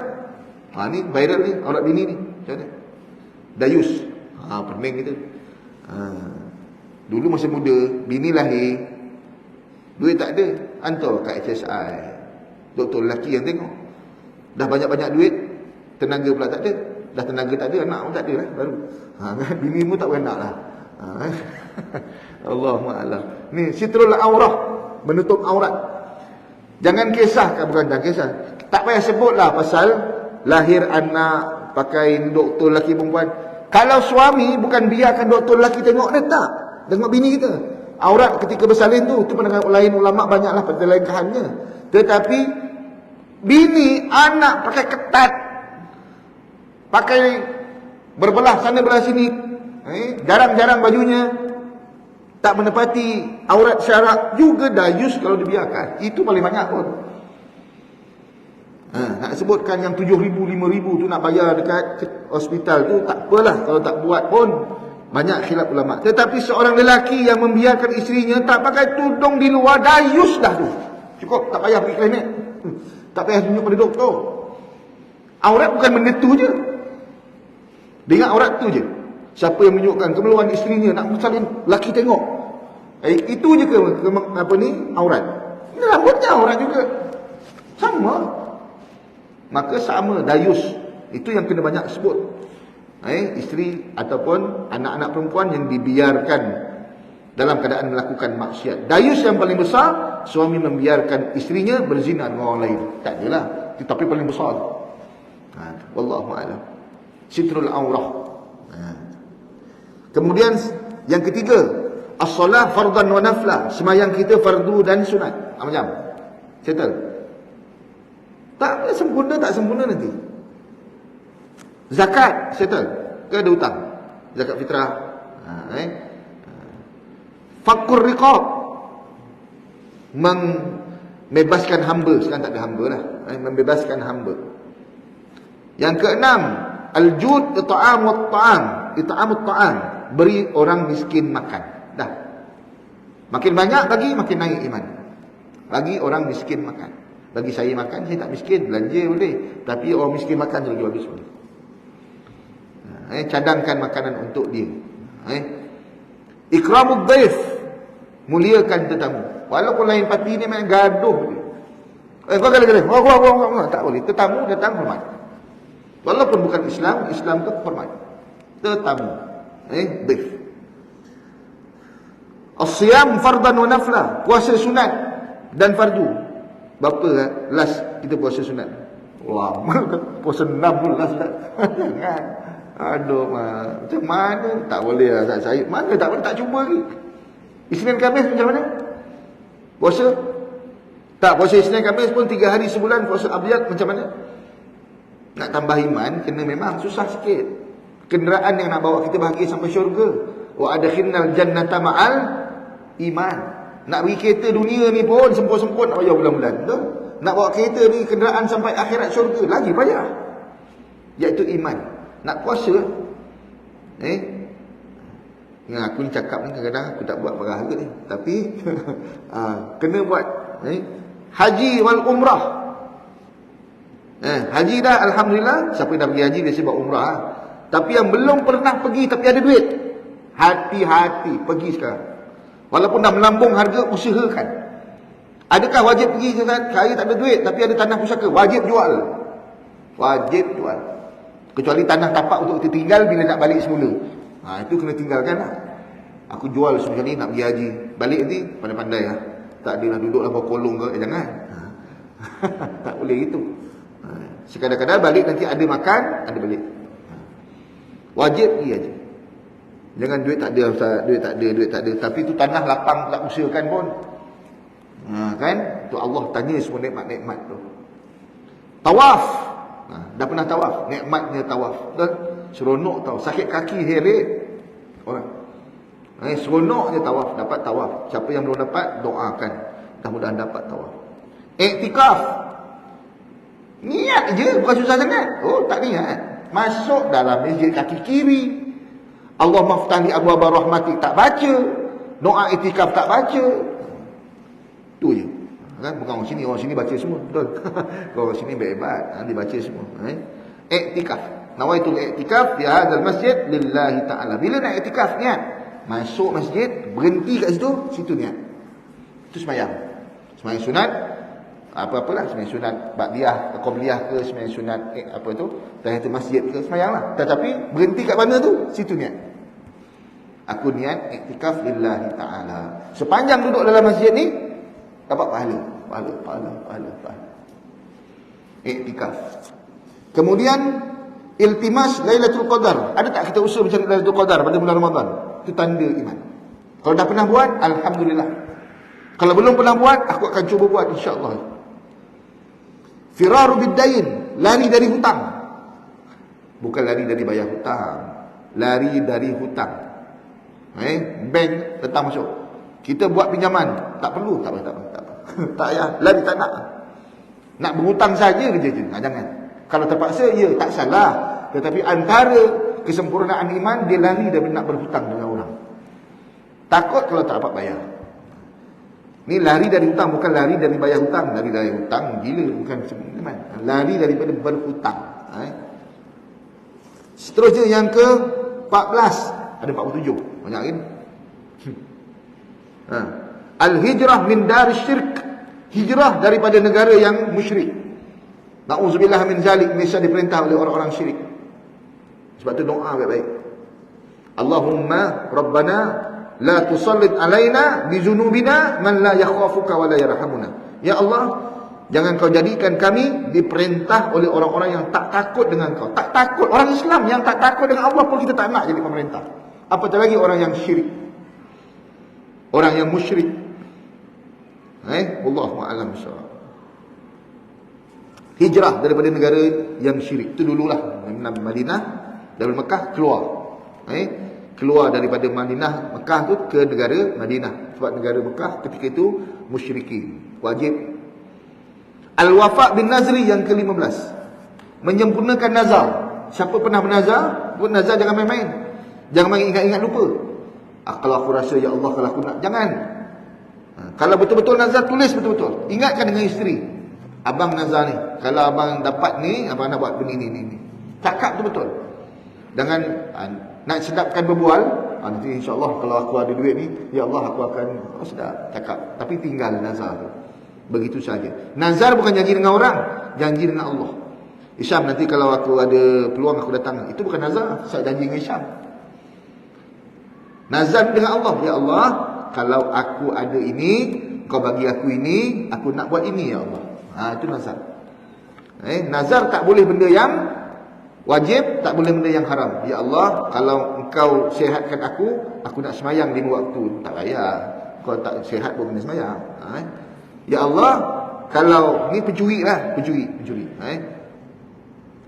Ni viral ni, aurat bini ni. Macam mana? Dayus. Pening kita. Dulu masa muda, bini lahir, duit tak ada, hantar kat HSI. Doktor lelaki yang tengok. Dah banyak-banyak duit, tenaga pula tak ada. Dah tenaga tak ada, anak pun tak ada lah baru. Bini pun tak beranak lah. Allahuakbar. Ni sitrul aurah, menutup aurat. Jangan kisah, bukan jangan kisah. Tak payah sebutlah pasal lahir anak pakai doktor lelaki perempuan. Kalau suami bukan biarkan doktor lelaki tengok dia, tak. Tengok bini kita. Aurat ketika bersalin tu pandangan lain ulama banyaklah pertelengkahannya. Tetapi bini anak pakai ketat, pakai berbelah sana belah sini, jarang-jarang bajunya, tak menepati aurat syarak, juga dayus kalau dibiarkan. Itu paling banyak pun. Nak sebutkan yang 7,000, 5,000 tu nak bayar dekat hospital tu, tak apalah kalau tak buat pun. Banyak khilaf ulama. Tetapi seorang lelaki yang membiarkan isterinya tak pakai tudung di luar, dayus dah tu. Cukup, tak payah pergi klinik. Tak payah tunjuk pada doktor. Aurat bukan benda tu je. Dia ingat aurat tu je. Siapa yang menunjukkan kemeluan isterinya nak bersalin, lelaki tengok. Itu je ke apa ni aurat. Ini rambutnya aurat juga. Sama. Maka sama dayus. Itu yang kena banyak sebut. Isteri ataupun anak-anak perempuan yang dibiarkan dalam keadaan melakukan maksiat. Dayus yang paling besar, suami membiarkan isterinya berzina dengan orang lain. Tak adalah, tapi paling besar. Wallahu a'lam. Sitrul aurah. Kemudian yang ketiga, as-salah fardhan wa nafla. Sembahyang kita fardu dan sunat. Macam settle. Tak sempurna, tak sempurna nanti. Zakat settle ke ada hutang? Zakat fitrah. Fakur riqab, membebaskan hamba. Sekarang tak ada hamba lah. Membebaskan hamba. Yang keenam, al-jud it'am wa ta'am. It'am wa ta'am, beri orang miskin makan. Dah. Makin banyak bagi, makin naik iman. Bagi orang miskin makan. Bagi saya makan, saya tak miskin, belanja boleh. Tapi orang miskin makan lagi bagus boleh. Cadangkan makanan untuk dia. Ikramud dhaif, muliakan tetamu. Walaupun lain parti ni main gaduh dia. Kau kata-kata, tak boleh. Tetamu datang hormat. Walaupun bukan Islam, Islam tu hormat. Tetamu. Dhaif. As-siyam fardan wa nafla, puasa sunat dan fardu. Berapa last kita puasa sunat? Lama kan puasa 6 bulan dah. Jangan. Aduh, macam mana? Tak boleh lah saya. Mana tak boleh, tak cuba lagi. Isnin Khamis macam mana? Puasa? Tak, puasa Isnin Khamis pun 3 hari sebulan. Puasa Abyad macam mana? Nak tambah iman, kena memang susah sikit. Kenderaan yang nak bawa kita bahagia sampai syurga. Wa adkhilnal jannata ma'al iman. Nak pergi kereta dunia ni pun sempur-sempur nak bayar bulan-bulan. Betul? Nak bawa kereta ni kenderaan sampai akhirat syurga, lagi bayar. Iaitu iman. Nak puasa, yang aku ni cakap ni kadang-kadang aku tak buat marah juga ni. Tapi kena buat. Haji wal umrah. Haji dah, alhamdulillah. Siapa yang dah pergi haji biasa buat umrah. Tapi yang belum pernah pergi tapi ada duit, hati-hati pergi sekarang. Walaupun dah melambung harga, usahakan. Adakah wajib pergi? Saya tak ada duit tapi ada tanah pusaka, wajib jual. Wajib jual. Kecuali tanah tapak untuk kita tinggal bila nak balik semula. Itu kena tinggalkan lah. Aku jual semua ni nak pergi haji. Balik nanti pandai-pandai lah. Tak ada nak duduk dalam kolong ke, jangan. Tak boleh gitu. Sekadar-kadar balik nanti ada makan, ada balik. Wajib pergi haji. Jangan duit tak ada, duit tak ada. Tapi tu tanah lapang tak usahakan pun. Kan? Tu Allah tanya semua nikmat-nikmat tu. Tawaf. Dah pernah tawaf? Nikmatnya tawaf. Dan seronok tau. Sakit kaki heret orang. Seronoknya tawaf. Dapat tawaf. Siapa yang belum dapat, doakan. Mudah-mudahan dapat tawaf. Iktikaf. Niat je, bukan susah sangat. Oh, tak niat. Masuk dalam masjid kaki kiri. Allah maftali abwaba rahmatik tak baca. Doa iktikaf tak baca. Tu je. Kan bukan orang sini baca semua. Betul. Kalau orang sini hebat, dia baca semua. Iktikaf. Nawaitul iktikaf fi hadzal masjid lillahi taala. Bila nak iktikaf niat, masuk masjid, berhenti kat situ niat. Itu sembahyang. Sembahyang sunat, apa-apalah sembahyang sunat ba'diyah, qabliyah ke, sembahyang sunat apa tu, tahiyatul masjid ke, sembahyanglah. Tetapi berhenti kat mana tu? Situ niat. Aku niat iktikaf lillahi taala. Sepanjang duduk dalam masjid ni dapat pahala. Iktikaf. Kemudian iltimas Lailatul Qadar. Ada tak kita usaha mencari Lailatul Qadar pada bulan Ramadan? Itu tanda iman. Kalau dah pernah buat, alhamdulillah. Kalau belum pernah buat, aku akan cuba buat insya-Allah. Firaru biddain, lari dari hutang. Bukan lari dari bayar hutang, lari dari hutang. Bank datang masuk. Kita buat pinjaman, tak perlu, tak apa. Tak payah, lari tak nak. Nak berhutang saja kerja je. Jangan. Kalau terpaksa, ya, tak salah. Tetapi antara kesempurnaan iman, dia lari dari nak berhutang dengan orang. Takut kalau tak dapat bayar. Ni lari dari hutang, bukan lari dari bayar hutang. Lari dari hutang, gila. Bukan iman. Lari daripada berhutang. Seterusnya yang ke-14. Ada 47. Banyak kan? Al-hijrah min dar syirk. Hijrah daripada negara yang musyrik. Na'udzubillah min zalik. Malaysia diperintah oleh orang-orang syirik. Sebab tu doa baik-baik. Allahumma Rabbana la tusallit alaina bizunubina man la yakhafuka wa la yarhamuna. Ya Allah, jangan kau jadikan kami diperintah oleh orang-orang yang tak takut dengan kau. Tak takut. Orang Islam yang tak takut dengan Allah pun kita tak nak jadi pemerintah. Apatah lagi orang yang syirik, orang yang musyrik. Wallahu a'lam bissawab. hijrah daripada negara yang syirik. Itu dululah Madinah, dari Mekah keluar. Keluar daripada Madinah, Mekah tu ke negara Madinah. Sebab negara Mekah ketika itu musyrikin. Wajib. Al-Wafa' bin Nazri yang ke-15. Menyempurnakan nazar. Siapa pernah bernazar, buat nazar jangan main-main. Jangan main ingat-ingat lupa. Kalau aku rasa ya Allah, kalau aku nak, jangan. Kalau betul-betul nazar, tulis betul-betul. Ingatkan dengan isteri. Abang nazar ni, kalau abang dapat ni, abang nak buat benda ni. Cakap betul-betul. Jangan nak sedapkan berbual, nanti insya-Allah kalau aku ada duit ni, ya Allah aku akan sedap cakap. Tapi tinggal nazar tu. Begitu saja. Nazar bukan janji dengan orang, janji dengan Allah. Isyam, nanti kalau aku ada peluang aku datang. Itu bukan nazar, saya janji dengan Isyam. Nazar dengan Allah, ya Allah, kalau aku ada ini, kau bagi aku ini, aku nak buat ini ya Allah. Itu nazar. Nazar tak boleh benda yang wajib, tak boleh benda yang haram. Ya Allah, kalau engkau sihatkan aku nak semayang 5 waktu. Tak payah. Kau tak sihat pun kena semayang. Ya Allah, kalau ni pencuri.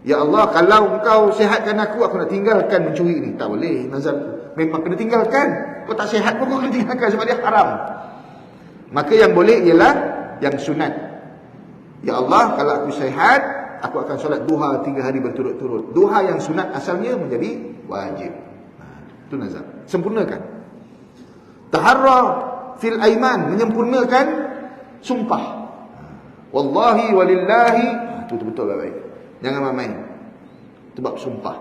Ya Allah, kalau engkau sihatkan aku nak tinggalkan mencuri ni. Tak boleh, nazar tu. Memang kena tinggalkan. Kau tak sihat pun kau kena tinggalkan sebab dia haram. Maka yang boleh ialah yang sunat. Ya Allah, kalau aku sihat, aku akan solat duha 3 hari berturut-turut. Duha yang sunat asalnya menjadi wajib. Itu nazar. Sempurnakan. Taharra fil aiman, menyempurnakan sumpah. Wallahi walillahi, itu betul-betul baik. Jangan main-main. Sebab sumpah.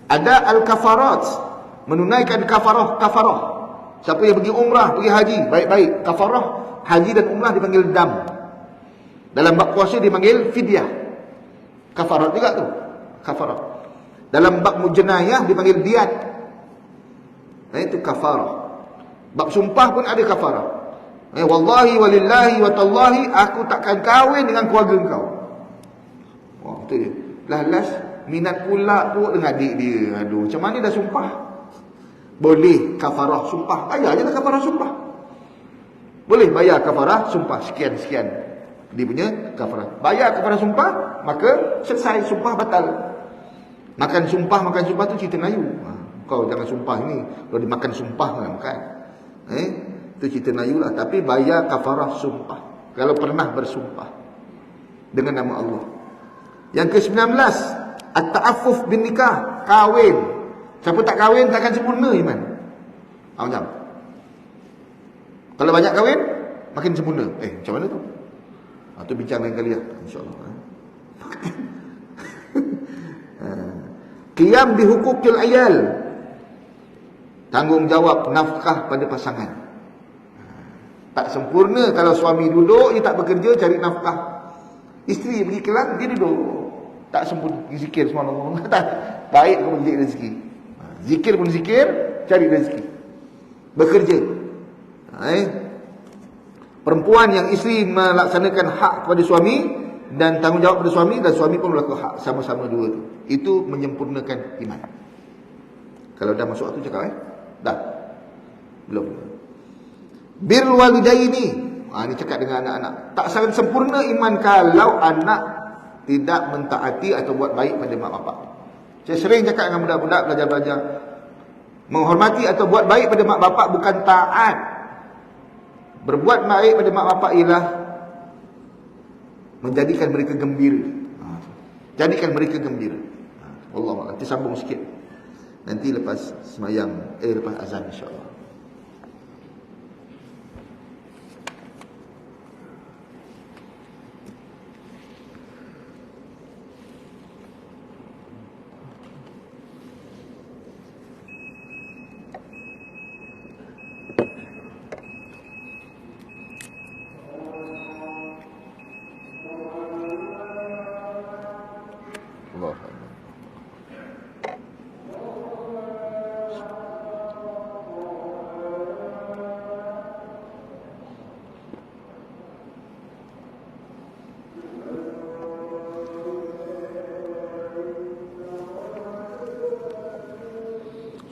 Ada al-kafarat, menunaikan kafarah. Siapa yang pergi umrah, pergi haji, baik-baik. Kafarah, haji dan umrah dipanggil dam. Dalam bab puasa dipanggil fidyah. Kafarat juga tu. Kafarat. Dalam bab jenayah dipanggil diat. Itu kafarah. Bab sumpah pun ada kafarah. Wallahi walillahi wa tallahi, aku takkan kahwin dengan keluarga engkau. Itu je. Last minat pula tu dengan adik dia. Aduh, macam mana dah sumpah? Boleh kafarah sumpah. Bayar je lah kafarah sumpah. Boleh bayar kafarah sumpah. Sekian. Dia punya kafarah. Bayar kafarah sumpah, maka selesai, sumpah batal. Makan sumpah tu cerita Melayu. Kau jangan sumpah ni. Kalau dimakan sumpah kan makan. Itu cerita Melayu lah. Tapi bayar kafarah sumpah. Kalau pernah bersumpah dengan nama Allah. Yang ke-19, at-ta'affuf bin nikah, kahwin. Siapa tak kahwin takkan sempurna iman. Macam. Kalau banyak kahwin, makin sempurna. Macam mana tu? Itu bincang lain kali lah, insya-Allah. Qiyam bi huquqil ayal, tanggungjawab nafkah pada pasangan. Tak sempurna kalau suami duduk, dia tak bekerja cari nafkah. Isteri pergi kelang, dia duduk. Tak sempurna. Zikir subhanallah. Baik kau menjadi rezeki. Zikir pun zikir, cari rezeki. Bekerja. Perempuan yang isteri melaksanakan hak kepada suami dan tanggungjawab pada suami, dan suami pun melakukan hak sama-sama dua tu. Itu menyempurnakan iman. Kalau dah masuk waktu cakap dah. Belum. Birrul walidaini. Ini cakap dengan anak-anak. Tak sangat sempurna iman kalau anak tidak mentaati atau buat baik pada mak bapak. Saya sering cakap dengan budak-budak belajar-belajar, menghormati atau buat baik pada mak bapak bukan taat. Berbuat baik pada mak bapak ialah menjadikan mereka gembira. Jadikan mereka gembira. Allah, nanti sambung sikit. Nanti lepas semayang, lepas azan insya-Allah.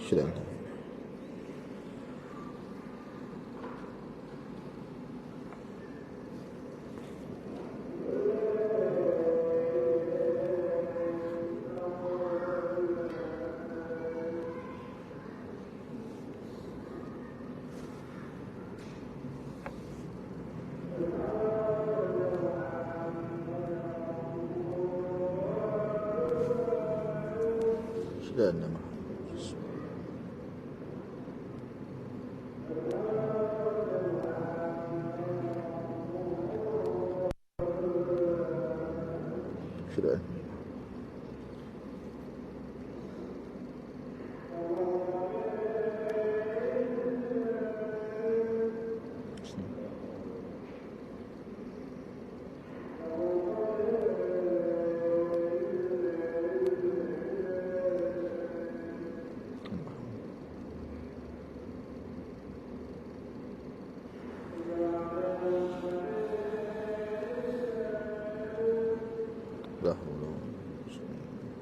Sudah. dan nama sudah. La haula wala quwwata illa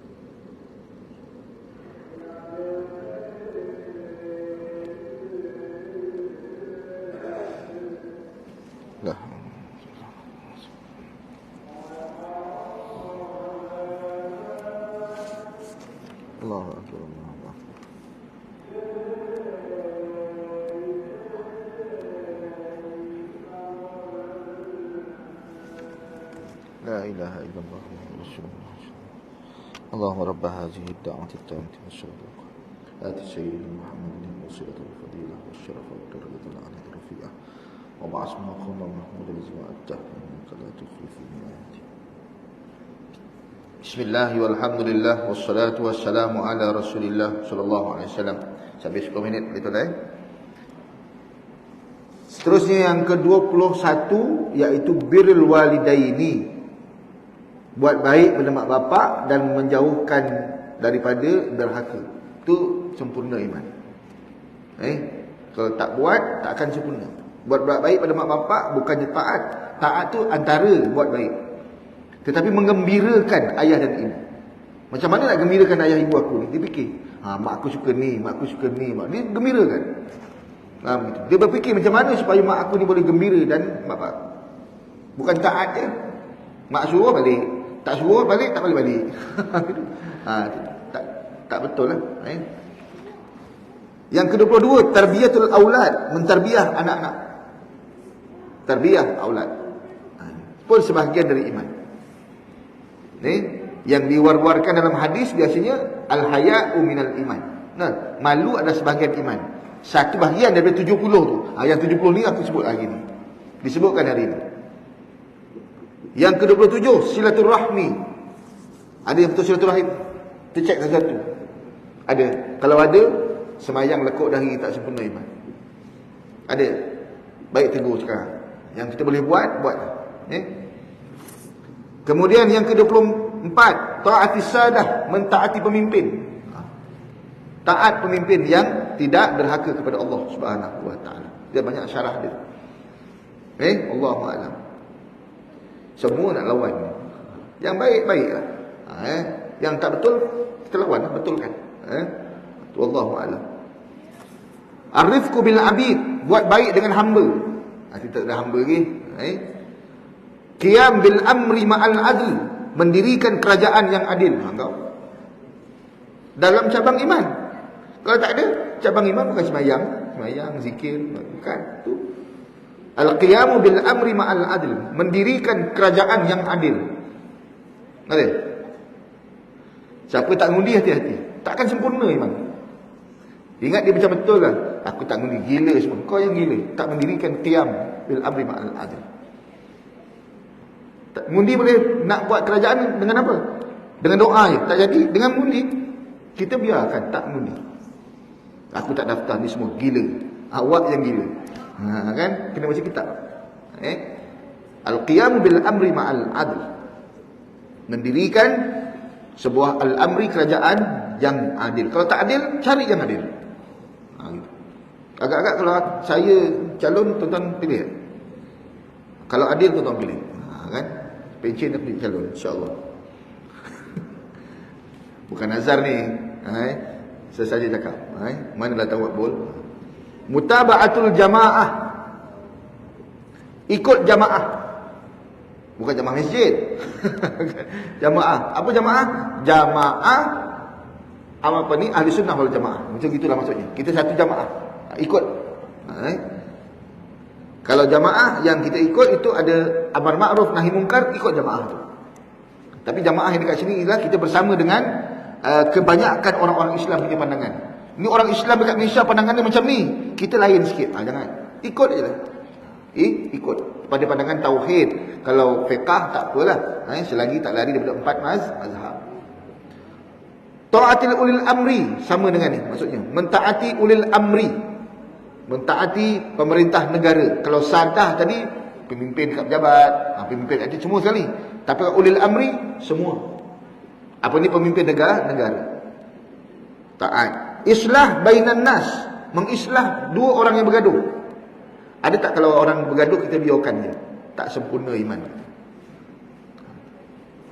billah. Allahu akbar, Allahu akbar. La ilaha illallah Muhammadur Rasulullah. Allahumma rabb hadhihi ad-da'wati at-tammati was-salatu آتِ سيدنا محمد الوسيلة والفضيلة والشرف والدرجة العالية الرفيعة وابعث مقاما محمودا الذي وعدته إنك لا تخلف الميعاد. بسم الله والحمد لله والصلاة والسلام على رسول الله صلى الله عليه وسلم. Sampai 10 minit betul tak? Seterusnya yang ke-21 iaitu birrul walidaini. Buat baik pada mak bapak dan menjauhkan daripada derhaka. Itu sempurna iman. Kalau tak buat, tak akan sempurna. Buat baik pada mak bapak bukannya taat. Taat tu antara buat baik. Tetapi menggembirakan ayah dan ibu. Macam mana nak gembirakan ayah ibu aku ni? Dia fikir, mak aku suka ni, mak aku suka ni. Dia gembirakan. Dia berfikir macam mana supaya mak aku ni boleh gembira dan bapak. Bukan taat je. Mak suruh balik. Tak suruh balik, tak balik-balik. Tak betul lah. Yang ke-22, tarbiyatul aulad, mentarbiah anak-anak. Tarbiyah aulad pun sebahagian dari iman. Yang diwar-warkan dalam hadis biasanya al-haya'u minal iman. Malu adalah sebahagian iman. Satu bahagian daripada 70 tu. Yang 70 ni aku sebut hari ni. Disebutkan hari ni. Yang ke-27, silaturahmi. Ada yang betul silaturahim? Kita cek satu-satu. Ada. Kalau ada, semayang lekuk dahi tak sempurna iman. Ada. Baik tegur sekarang. Yang kita boleh buat, buat. Kemudian yang ke-24, ta'atis sadah, mentaati pemimpin. Taat pemimpin yang tidak derhaka kepada Allah Subhanahu wa taala. Dia banyak syarah dia. Allahu a'lam. Semua nak lawan. Yang baik-baiklah. Yang tak betul kita lawan, betulkan. Wallahu a'lam. Arifku bil abid, buat baik dengan hamba. Kita ada hamba lagi. Qiyam bil amri ma'al adl, mendirikan kerajaan yang adil. Kau dalam cabang iman. Kalau tak ada cabang iman, bukan semayang, zikir, bukan tu. Al-qiyamu bil amri ma'al adl, mendirikan kerajaan yang adil. Ada? Siapa tak ngundi, hati-hati. Takkan sempurna iman. Ingat dia macam betul lah. Aku tak ngundi, gila semua. Kau yang gila, tak mendirikan qiyam bil amri ma'al adl. Ngundi boleh nak buat kerajaan dengan apa? Dengan doa je. Tak jadi. Dengan ngundi, kita biarkan tak ngundi. Aku tak daftar, ni semua gila. Awak yang gila. Kan? Kena baca kitab. Al-qiyam bil amri ma'al adl, mendirikan sebuah al-amri, kerajaan yang adil. Kalau tak adil, cari yang adil. Gitu. Agak-agak kalau saya calon, tuan-tuan pilih. Kalau adil, tuan-tuan pilih. Kan? Pencen dan pilih calon, insyaAllah. Bukan nazar ni. Saya saja cakap. Manalah tahu bol. Mutaba'atul jamaah, ikut jamaah. Bukan jamaah masjid. Jamaah. Apa jamaah? Jamaah apa ni? Ahli sunnah wal jamaah. Macam gitulah maksudnya. Kita satu jamaah. Ikut. Kalau jamaah yang kita ikut itu ada amar ma'ruf nahi munkar, ikut jamaah tu. Tapi jamaah yang dekat sini ialah kita bersama dengan kebanyakan orang-orang Islam punya pandangan. Ni orang Islam dekat Malaysia pandangannya macam ni, kita lain sikit. Jangan. Ikut je lah. Ikut pada pandangan tauhid. Kalau fiqh tak apalah. Selagi tak lari daripada 4 mazhab. Ta'atil ulil amri sama dengan ni maksudnya. Mentaati ulil amri. Mentaati pemerintah negara. Kalau sadah tadi pemimpin kat pejabat, pemimpin kat semua sekali. Tapi ulil amri semua. Apa ni pemimpin negara? Taat. Islah bainan nas, mengislah dua orang yang bergaduh. Ada tak kalau orang bergaduh kita biarkan je? Tak sempurna iman.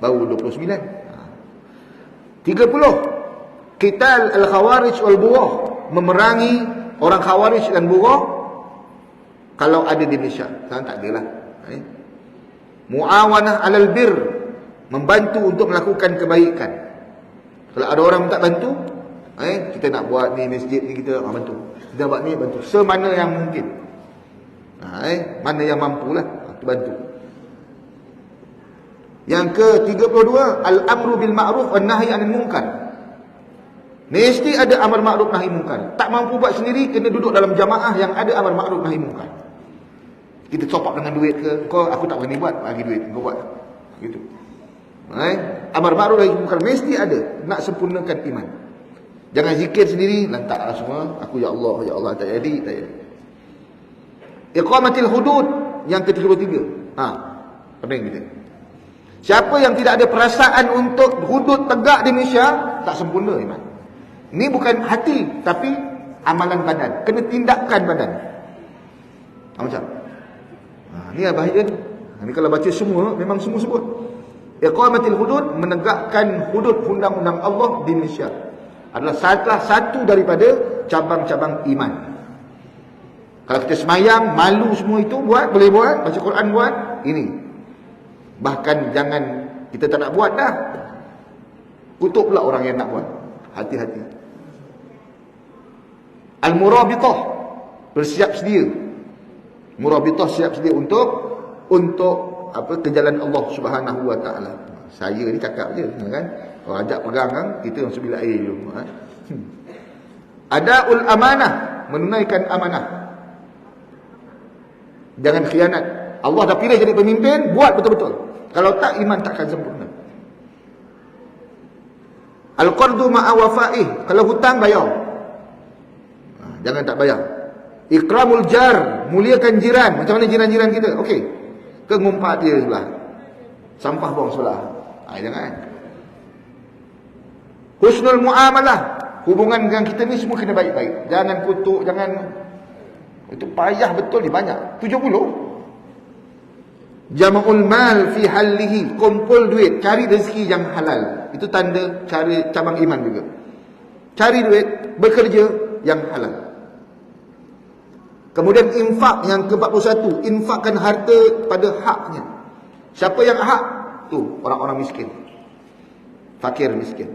Baru 29. 30. Qital al-khawarij wal bughah, memerangi orang khawarij dan bughah kalau ada di Malaysia. Sekarang tak adalah. Muawanah alal bir, membantu untuk melakukan kebaikan. Kalau ada orang minta bantu, kita nak buat ni masjid ni, kita bantu. Kita buat ni bantu semana yang mungkin. Mana yang mampulah bantu. Yang ke-32, al-amru bil ma'ruf wan nahyi 'anil munkar. Mesti ada amar ma'ruf nahi munkar. Tak mampu buat sendiri, kena duduk dalam jamaah yang ada amar ma'ruf nahi munkar. Kita top up dengan duit ke, kau aku tak berani buat, bagi duit kau buat. Gitu. Amar ma'ruf nahi munkar mesti ada, nak sempurnakan iman. Jangan zikir sendiri, lantaklah semua, aku ya Allah tak jadi. Iqamatil hudud yang ke-33. Penting kita. Siapa yang tidak ada perasaan untuk hudud tegak di Malaysia, tak sempurna iman. Ini bukan hati, tapi amalan badan. Kena tindakan badan. Macam ni bahaya ni. Ni kalau baca semua, memang semua sebut. Iqamatil hudud, menegakkan hudud undang-undang Allah di Malaysia, adalah salah satu daripada cabang-cabang iman. Kalau kita semayang, malu semua itu buat, boleh buat, baca Quran buat, ini. Bahkan jangan, kita tak nak buat dah, kutuk pula orang yang nak buat. Hati-hati. Al-murabitah, bersiap sedia. Murabitah siap sedia untuk ke jalan Allah Subhanahu wa taala. Saya ni cakap je kan. Kalau ajak pegang kan, kita masuk bilik air dulu. Adaul amanah, menunaikan amanah. Jangan khianat. Allah dah pilih jadi pemimpin, buat betul-betul. Kalau tak, iman takkan sempurna. Al-qardu ma'a wafa'ih, kalau hutang bayar. Jangan tak bayar. Ikramul jar, muliakan jiran. Macam mana jiran-jiran kita? Okey. Ke ngumpat dia sebelah, sampah buang sebelah. Jangan. Husnul muamalah, hubungan dengan kita ni semua kena baik-baik. Jangan kutuk, jangan. Itu payah betul ni, banyak. 70. Jama'ul mal fi halihi, kumpul duit, cari rezeki yang halal. Itu tanda cari cabang iman juga. Cari duit, bekerja yang halal. Kemudian infak yang ke-41, infakkan harta pada haknya. Siapa yang hak? Tu orang-orang miskin, fakir miskin.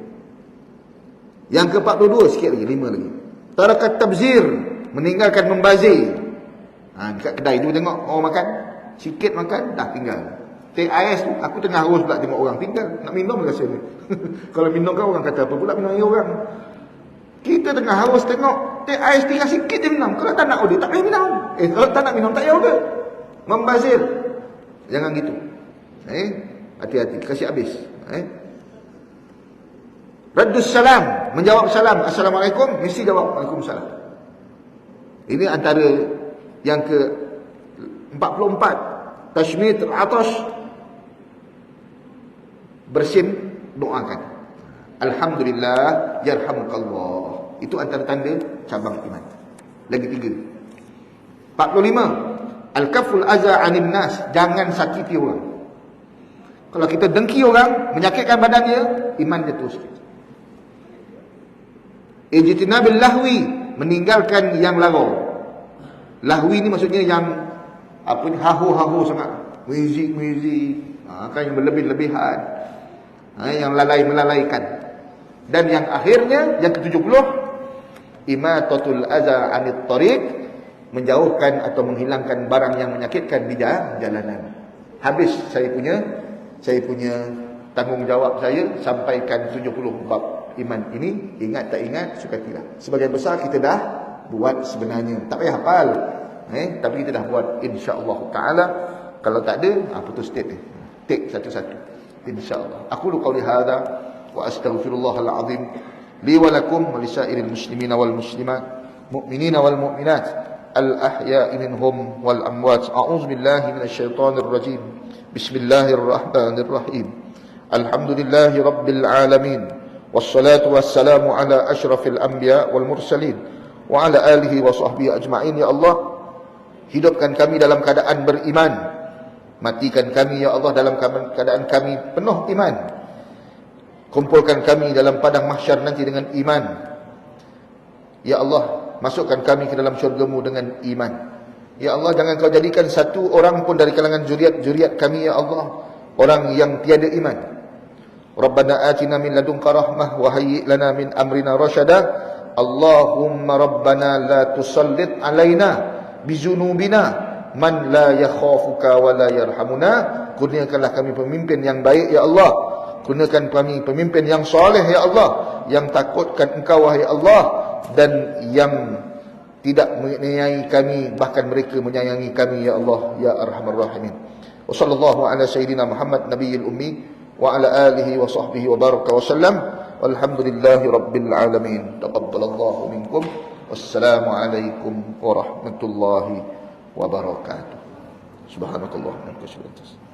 Yang ke-42 sikit lagi, 5 lagi. Tarakat tabzir, meninggalkan membazir. Dekat kedai tu tengok orang makan, sikit makan, dah tinggal. Teh ais tu, aku tengah haus pula tengok orang tinggal. Nak minum rasa ni. Kalau minum kan orang kata apa pula minum air orang. Kita tengah haus tengok teh ais tinggal sikit je minum. Kalau tak nak order, tak boleh minum. Kalau tak nak minum, tak payah order. Membazir. Jangan gitu. Hati-hati, kasih habis. Raddus salam, menjawab salam. Assalamualaikum, mesti jawab Waalaikumsalam. Ini antara yang ke-44. Tashmit al-atash, bersin, doakan. Alhamdulillah, yarhamukallah. Itu antara tanda cabang iman. Lagi 3. 45. Al-kaful aza anin nas, jangan sakiti orang. Kalau kita dengki orang, menyakitkan badan dia, iman dia terus. Ijtinabil lahwi, meninggalkan yang lara. Lahwi ni maksudnya yang hahu-hahu sangat, muzik kan, yang berlebih-lebihan, yang melalaikan. Dan yang akhirnya, yang ke-70, imatatul aza anit tariq, menjauhkan atau menghilangkan barang yang menyakitkan di jalanan. Habis saya punya tanggungjawab saya, sampaikan 70 bab. iman ini, ingat tak ingat, sukatilah. Sebagian besar kita dah buat sebenarnya. Tak payah hafal. Tapi kita dah buat insya-Allah taala. Kalau tak ada, putus take. Take satu-satu. Insya-Allah. Aku qauli hadza wa astaghfirullahal azim li wa lakum wa lisairil muslimina wal muslimat, mu'minina wal mu'minat, al ahya'i minhum wal amwat. A'udzu billahi minasyaitonir rajim. Bismillahirrahmanirrahim. Alhamdulillahi rabbil alamin. Wassalatu wassalamu ala asyrafil anbiya wal mursalin wa ala alihi wa sahbihi ajma'in. Ya Allah, hidupkan kami dalam keadaan beriman. Matikan kami ya Allah dalam keadaan kami penuh iman. Kumpulkan kami dalam padang mahsyar nanti dengan iman. Ya Allah, masukkan kami ke dalam syurga-Mu dengan iman. Ya Allah, jangan Kau jadikan satu orang pun dari kalangan zuriat kami ya Allah orang yang tiada iman. Rabbana atina min ladunka rahmah wa hayyi' lana min amrina rasyada. Allahumma rabbana la tusallit alaina bizunubina man la yakhafuka wa la yarhamuna. Kurniakanlah kami pemimpin yang baik ya Allah. Kurniakan kami pemimpin yang soleh ya Allah, yang takutkan Engkau wahai Allah, dan yang tidak menyayangi kami, bahkan mereka menyayangi kami ya Allah ya arhamar rahimin. Wa sallallahu ala sayyidina Muhammad nabiyil ummi wa ala alihi wa sahbihi wa baraka wa sallam. Walhamdulillahi rabbil alamin. Taqabbalallahu minkum. Wassalamu alaikum warahmatullahi wabarakatuh. Subhanakallahumma wa bihamdika.